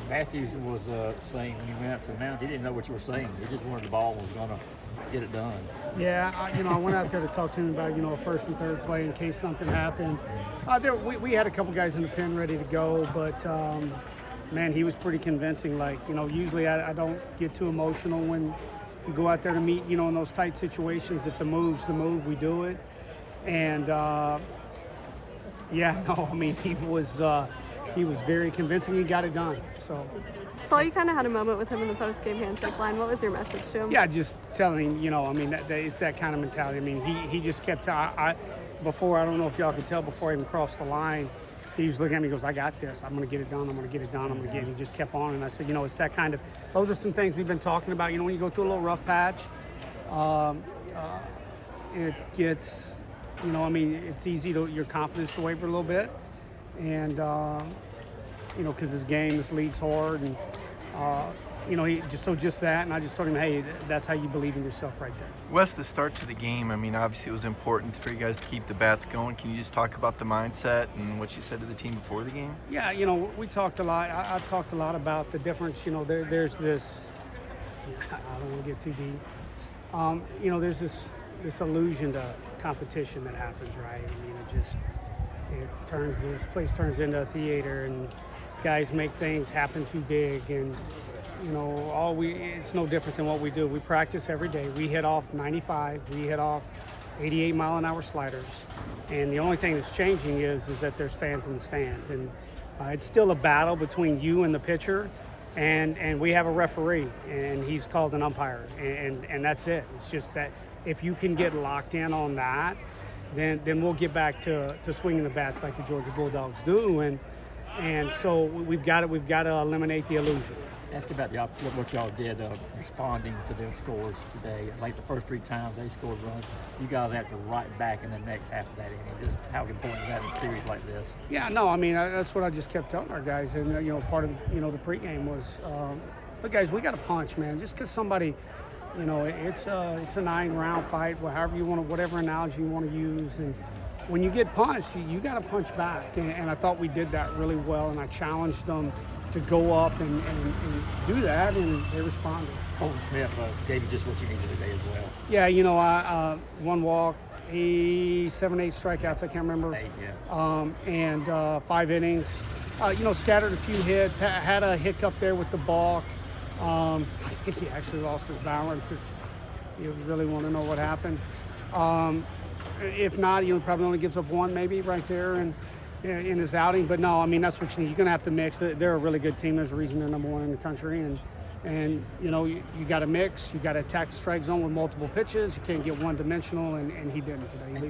Matthews was saying when you went out to the mound, he didn't know what you were saying. He just wanted the ball and was going to get it done. Yeah, I went out there to talk to him about, first and third play in case something happened. We had a couple guys in the pen ready to go, but, man, he was pretty convincing. Like, usually I don't get too emotional when you go out there to meet, in those tight situations. If the move's the move, we do it. And, he was very convincing. He got it done. So you kind of had a moment with him in the post-game handshake line. What was your message to him? Yeah, just telling him, that it's that kind of mentality. I mean, he just kept before, I don't know if y'all could tell, before I even crossed the line, he was looking at me, he goes, I got this. I'm going to get it done. I'm going to get it done. I'm going to get it. He just kept on. And I said, it's that kind of, those are some things we've been talking about. When you go through a little rough patch, it gets, it's easy your confidence to waver a little bit. And, because this league's hard. And, he just that. And I just told him, hey, that's how you believe in yourself right there. Wes, the start to the game, obviously it was important for you guys to keep the bats going. Can you just talk about the mindset and what you said to the team before the game? Yeah, we talked a lot. I've talked a lot about the difference. There's this, I don't want to get too deep. There's this illusion to competition that happens, right? This place turns into a theater, and guys make things happen too big, and it's no different than what we do. We practice every day. We hit off 95. We hit off 88 mile an hour sliders, and the only thing that's changing is that there's fans in the stands, and it's still a battle between you and the pitcher, and we have a referee, and he's called an umpire, and that's it. It's just that if you can get locked in on that, then we'll get back to swinging the bats like the Georgia Bulldogs do, and so we've got to eliminate the illusion. Ask about what y'all did responding to their scores today. Like the first 3 times they scored runs, you guys have to right back in the next half of that inning. Just how important is that in a series like this? Yeah, no, that's what I just kept telling our guys, and part of the pregame was, look, guys, we got to punch, man. Just because somebody. It's a 9-round fight, however you want to, whatever analogy you want to use. And when you get punched, you got to punch back. And I thought we did that really well. And I challenged them to go up and do that, and they responded. Colton Smith gave you just what you needed today as well. Yeah, one walk, 7, 8 strikeouts, I can't remember. 8, yeah. And 5 innings. Scattered a few hits, had a hiccup there with the balk. I think he actually lost his balance, if you really want to know what happened. If not, probably only gives up 1 maybe right there in his outing. But no, that's what you need. You're going to have to mix. They're a really good team. There's a reason they're number 1 in the country. And you got to mix. You got to attack the strike zone with multiple pitches. You can't get one-dimensional, and he didn't today.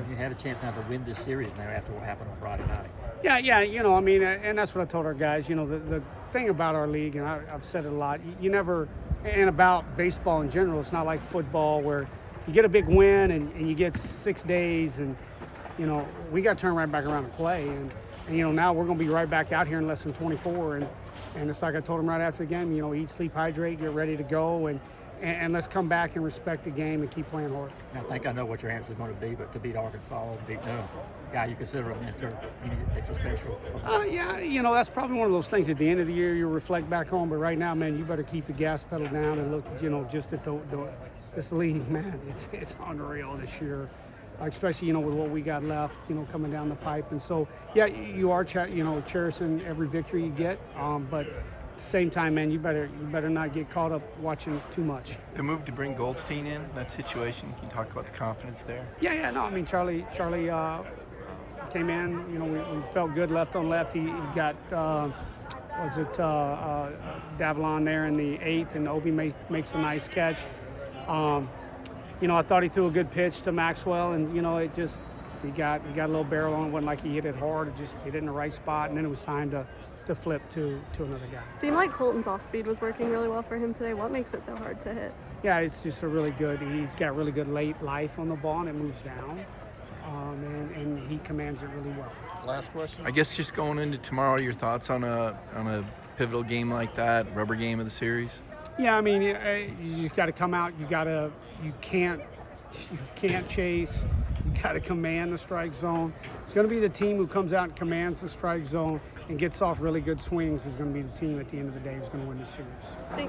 You had a chance now to win this series now after what happened on Friday night. Yeah, and that's what I told our guys. The thing about our league, and I've said it a lot, you never, and about baseball in general, it's not like football where you get a big win and you get 6 days, and we got to turn right back around and play, and now we're going to be right back out here in less than 24, and it's like I told them right after the game, eat, sleep, hydrate, get ready to go, and let's come back and respect the game and keep playing hard. I think I know what your answer is going to be, but to beat Arkansas, to beat the guy you consider a mentor, you need extra special. Yeah, that's probably one of those things at the end of the year you reflect back on, but right now, man, you better keep the gas pedal down and look, just at this league, man, it's unreal this year. Especially, with what we got left, coming down the pipe. And so, yeah, you are, cherishing every victory you get. But at the same time, man, you better not get caught up watching too much. The move to bring Goldstein in, that situation, can you talk about the confidence there? Yeah, no, Charlie came in, we felt good left on left. He got, Davalon there in the 8th, and Obi makes a nice catch. I thought he threw a good pitch to Maxwell, and it just he got a little barrel on it. Wasn't like he hit it hard. It just hit it in the right spot, and then it was time to flip to another guy. Seemed like Colton's off speed was working really well for him today. What makes it so hard to hit? Yeah, it's just he's got really good late life on the ball, and it moves down, and he commands it really well. Last question. I guess just going into tomorrow, your thoughts on a pivotal game like that, rubber game of the series? Yeah, you got to come out. You can't chase. You got to command the strike zone. It's going to be the team who comes out and commands the strike zone. and gets off really good swings is going to be the team at the end of the day who's going to win the series. Thanks.